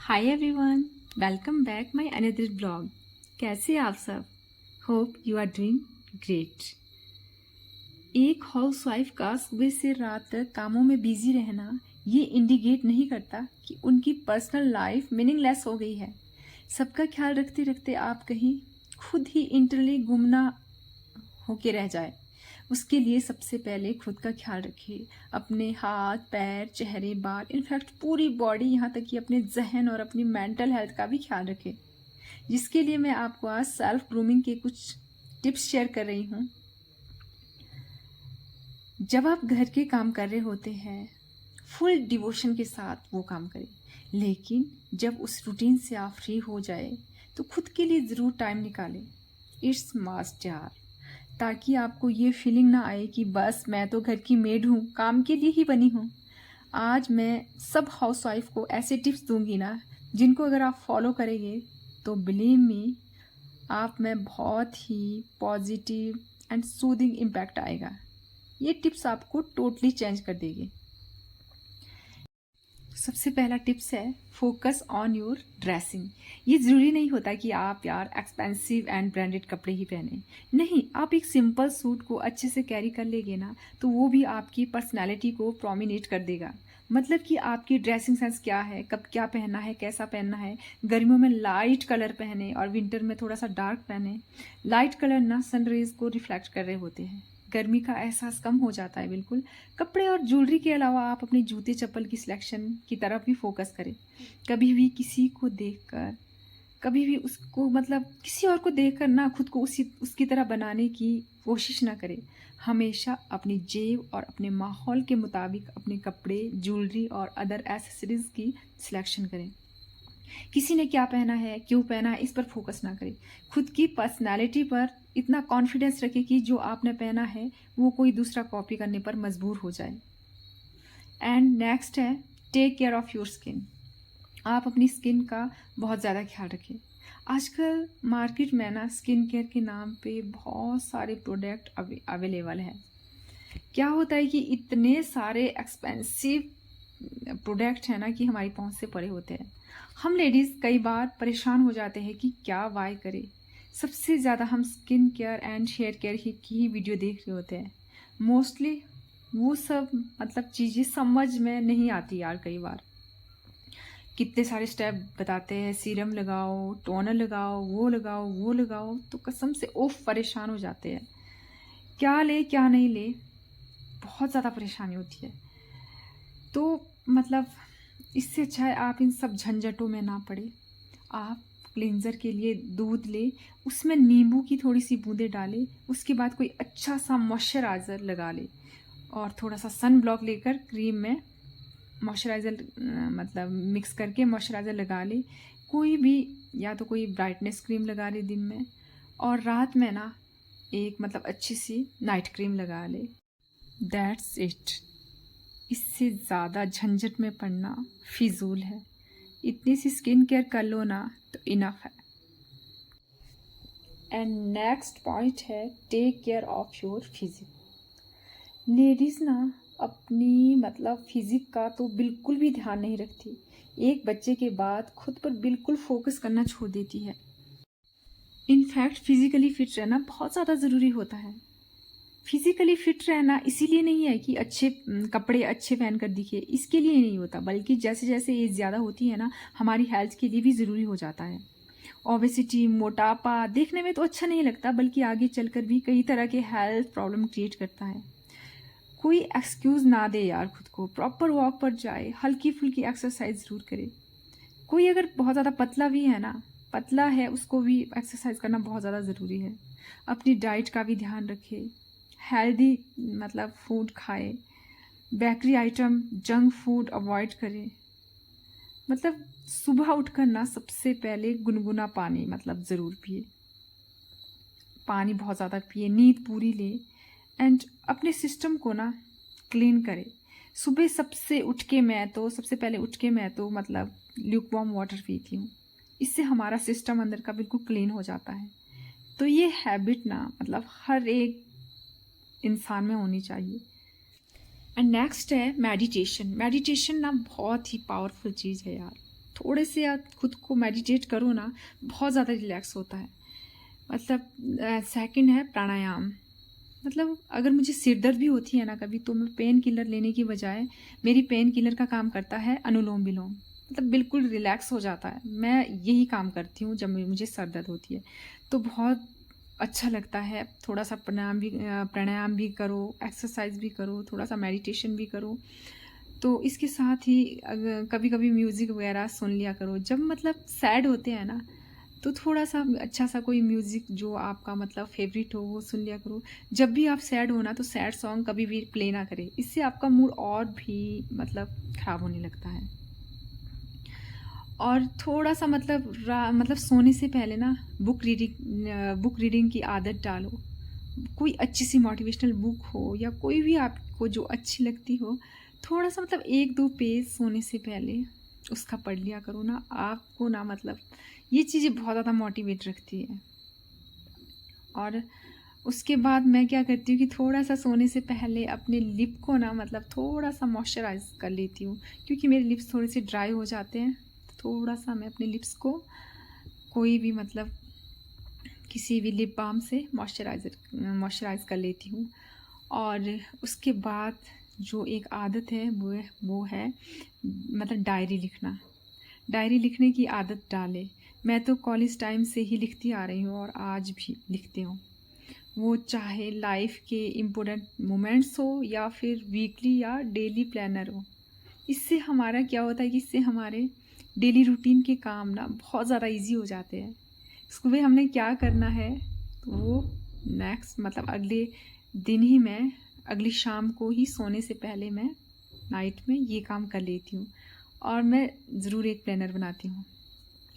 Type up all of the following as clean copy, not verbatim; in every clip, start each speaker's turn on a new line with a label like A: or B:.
A: Hi everyone, welcome back my another blog. कैसे आप सब? Hope you are doing great. एक हाउसवाइफ का सुबह से रात तक कामों में बिजी रहना ये इंडिकेट नहीं करता कि उनकी पर्सनल लाइफ मीनिंगलेस हो गई है। सबका ख्याल रखते रखते आप कहीं खुद ही इंटरली गुमना होके रह जाए। उसके लिए सबसे पहले खुद का ख्याल रखिए। अपने हाथ, पैर, चेहरे, बाल, इनफैक्ट पूरी बॉडी, यहाँ तक कि अपने जहन और अपनी मेंटल हेल्थ का भी ख्याल रखें। जिसके लिए मैं आपको आज सेल्फ ग्रूमिंग के कुछ टिप्स शेयर कर रही हूँ। जब आप घर के काम कर रहे होते हैं, फुल डिवोशन के साथ वो काम करें, लेकिन जब उस रूटीन से आप फ्री हो जाए तो खुद के लिए ज़रूर टाइम निकालें। इट्स मस्ट यार, ताकि आपको ये फीलिंग ना आए कि बस मैं तो घर की मेड हूँ, काम के लिए ही बनी हूँ। आज मैं सब हाउसवाइफ को ऐसे टिप्स दूंगी ना, जिनको अगर आप फॉलो करेंगे तो बिलीव मी, आप में बहुत ही पॉजिटिव एंड सूदिंग इम्पैक्ट आएगा। ये टिप्स आपको टोटली चेंज कर देगी। सबसे पहला टिप्स है फोकस ऑन योर ड्रेसिंग। ये ज़रूरी नहीं होता कि आप यार एक्सपेंसिव एंड ब्रांडेड कपड़े ही पहने। नहीं, आप एक सिंपल सूट को अच्छे से कैरी कर लेंगे ना, तो वो भी आपकी पर्सनैलिटी को प्रोमिनेट कर देगा। मतलब कि आपकी ड्रेसिंग सेंस क्या है, कब क्या पहनना है, कैसा पहनना है। गर्मियों में लाइट कलर पहने और विंटर में थोड़ा सा डार्क पहने। लाइट कलर ना सनरेज को रिफ्लेक्ट कर रहे होते हैं, गर्मी का एहसास कम हो जाता है। बिल्कुल कपड़े और ज्वेलरी के अलावा आप अपने जूते चप्पल की सिलेक्शन की तरफ भी फोकस करें। कभी भी किसी को देखकर, कभी भी उसको मतलब किसी और को देखकर ना खुद को उसकी तरह बनाने की कोशिश ना करें। हमेशा अपनी जेब और अपने माहौल के मुताबिक अपने कपड़े, ज्वेलरी और अदर एसेसरीज की सिलेक्शन करें। किसी ने क्या पहना है, क्यों पहना है, इस पर फोकस ना करें। खुद की पर्सनैलिटी पर इतना कॉन्फिडेंस रखें कि जो आपने पहना है वो कोई दूसरा कॉपी करने पर मजबूर हो जाए। एंड नेक्स्ट है take care of your skin. आप अपनी स्किन का बहुत ज़्यादा ख्याल रखें। आजकल मार्केट में ना स्किन केयर के नाम पे बहुत सारे प्रोडक्ट अवेलेबल हैं। क्या होता है कि इतने सारे एक्सपेंसिव प्रोडक्ट हैं ना कि हमारी पहुंच से परे होते हैं। हम लेडीज़ कई बार परेशान हो जाते हैं कि क्या बाय करें। सबसे ज़्यादा हम skin care and hair care की ही वीडियो देख रहे होते हैं। मोस्टली वो सब मतलब चीज़ें समझ में नहीं आती यार। कई बार कितने सारे स्टेप बताते हैं, सीरम लगाओ, टोनर लगाओ, वो लगाओ, वो लगाओ, तो कसम से ओफ परेशान हो जाते हैं। क्या ले क्या नहीं ले, बहुत ज़्यादा परेशानी होती है। तो मतलब इससे अच्छा है आप इन सब झंझटों में ना पड़े। आप क्लींजर के लिए दूध ले, उसमें नींबू की थोड़ी सी बूंदें डालें, उसके बाद कोई अच्छा सा मॉइस्चराइज़र लगा ले और थोड़ा सा सन ब्लॉक लेकर क्रीम में मॉइस्चराइज़र मतलब मिक्स करके मॉइस्चराइज़र लगा ले। कोई भी, या तो कोई ब्राइटनेस क्रीम लगा ले दिन में, और रात में ना एक मतलब अच्छी सी नाइट क्रीम लगा ले। That's it. इससे ज़्यादा झंझट में पड़ना फिजूल है। इतनी सी स्किन केयर कर लो ना तो इनफ है। एंड नेक्स्ट पॉइंट है take care of your physique. Ladies ना अपनी मतलब फिजिक का तो बिल्कुल भी ध्यान नहीं रखती। एक बच्चे के बाद खुद पर बिल्कुल फोकस करना छोड़ देती है। इनफैक्ट फिजिकली फिट रहना बहुत ज़्यादा ज़रूरी होता है। फिजिकली फिट रहना इसीलिए नहीं है कि अच्छे कपड़े अच्छे पहन कर दिखे, इसके लिए नहीं होता, बल्कि जैसे जैसे एज ज़्यादा होती है ना, हमारी हेल्थ के लिए भी ज़रूरी हो जाता है। ओबेसिटी, मोटापा देखने में तो अच्छा नहीं लगता, बल्कि आगे चलकर भी कई तरह के हेल्थ प्रॉब्लम क्रिएट करता है। कोई एक्सक्यूज़ ना दे यार खुद को, प्रॉपर वॉक पर जाए, हल्की फुल्की एक्सरसाइज ज़रूर करे। कोई अगर बहुत ज़्यादा पतला भी है ना, पतला है, उसको भी एक्सरसाइज करना बहुत ज़्यादा ज़रूरी है। अपनी डाइट का भी ध्यान रखे, हेल्दी मतलब फूड खाए, bakery item, junk food avoid करें। मतलब सुबह उठकर ना सबसे पहले गुनगुना पानी मतलब ज़रूर पिए, पानी बहुत ज़्यादा पिए, नींद पूरी ले, एंड अपने सिस्टम को ना क्लीन करें। सुबह सबसे पहले उठ के मैं तो मतलब ल्यूक वार्म वाटर पीती हूँ। इससे हमारा सिस्टम अंदर का बिल्कुल क्लीन हो जाता है। तो ये हैबिट ना मतलब हर एक इंसान में होनी चाहिए। एंड नेक्स्ट है मेडिटेशन। मेडिटेशन ना बहुत ही पावरफुल चीज़ है यार। थोड़े से आप खुद को मेडिटेट करो ना, बहुत ज़्यादा रिलैक्स होता है। मतलब सेकंड है प्राणायाम। मतलब अगर मुझे सिर दर्द भी होती है ना कभी, तो मैं पेन किलर लेने की बजाय मेरी पेन किलर का काम करता है अनुलोम विलोम। मतलब बिल्कुल रिलैक्स हो जाता है। मैं यही काम करती हूँ जब मुझे सर दर्द होती है, तो बहुत अच्छा लगता है। थोड़ा सा प्राणायाम भी करो, एक्सरसाइज भी करो, थोड़ा सा मेडिटेशन भी करो। तो इसके साथ ही कभी कभी म्यूज़िक वगैरह सुन लिया करो। जब मतलब सैड होते हैं ना, तो थोड़ा-सा अच्छा सा कोई म्यूज़िक जो आपका मतलब फ़ेवरेट हो वो सुन लिया करो। जब भी आप सैड हो ना, तो सैड सॉन्ग कभी भी प्ले ना करें। इससे आपका मूड और भी मतलब ख़राब होने लगता है। और थोड़ा-सा मतलब सोने से पहले ना बुक रीडिंग की आदत डालो। कोई अच्छी-सी मोटिवेशनल बुक हो या कोई भी आपको जो अच्छी लगती हो, थोड़ा-सा मतलब 1-2 पेज सोने से पहले उसका पढ़ लिया करो ना। आपको ना मतलब ये चीज़ें बहुत ज़्यादा मोटिवेट रखती है। और उसके बाद मैं क्या करती हूँ कि थोड़ा-सा सोने से पहले अपने लिप को ना मतलब थोड़ा-सा मॉइस्चराइज़ कर लेती हूँ, क्योंकि मेरे लिप्स थोड़े-से ड्राई हो जाते हैं। थोड़ा-सा मैं अपने लिप्स को कोई भी मतलब किसी भी लिप बाम से मॉइस्चराइज़ कर लेती हूँ। और उसके बाद जो एक आदत है वो है मतलब डायरी लिखना। डायरी लिखने की आदत डालें। मैं तो कॉलेज टाइम से ही लिखती आ रही हूँ और आज भी लिखती हूँ। वो चाहे लाइफ के इम्पोर्टेंट मोमेंट्स हो या फिर वीकली या डेली प्लानर हो। इससे हमारा क्या होता है कि इससे हमारे डेली रूटीन के काम ना बहुत ज़्यादा ईज़ी हो जाते हैं। सुबह हमने क्या करना है, तो वो नेक्स्ट मतलब अगले दिन ही मैं अगली शाम को ही सोने से पहले मैं नाइट में ये काम कर लेती हूँ। और मैं ज़रूर एक प्लानर बनाती हूँ।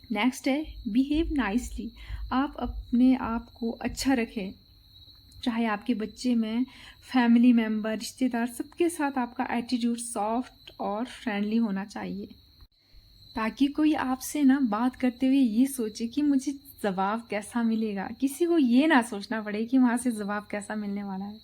A: नेक्स्ट है बिहेव नाइसली। आप अपने आप को अच्छा रखें। चाहे आपके बच्चे में फैमिली मेम्बर, रिश्तेदार, सबके साथ आपका एटीट्यूड सॉफ्ट और फ्रेंडली होना चाहिए, ताकि कोई आपसे ना बात करते हुए ये सोचे कि मुझे जवाब कैसा मिलेगा। किसी को ये ना सोचना पड़े कि वहाँ से जवाब कैसा मिलने वाला है।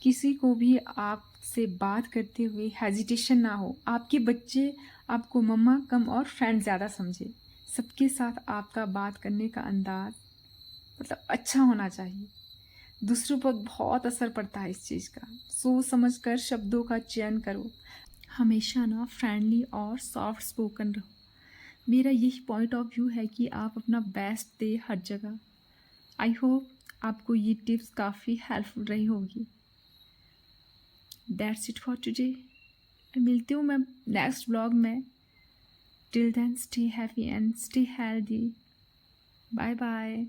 A: किसी को भी आपसे बात करते हुए हेजिटेशन ना हो। आपके बच्चे आपको मम्मा कम और फ्रेंड ज़्यादा समझे। सबके साथ आपका बात करने का अंदाज मतलब अच्छा होना चाहिए। दूसरों पर बहुत असर पड़ता है इस चीज़ का। सोच समझ कर शब्दों का चयन करो। हमेशा ना फ्रेंडली और सॉफ्ट स्पोकन रहो। मेरा यही पॉइंट ऑफ व्यू है कि आप अपना बेस्ट दे हर जगह। आई होप आपको ये टिप्स काफ़ी हेल्पफुल रही होगी। That's it for today. मिलती हूँ मैं नेक्स्ट ब्लॉग में। Till then stay happy and stay healthy. Bye bye.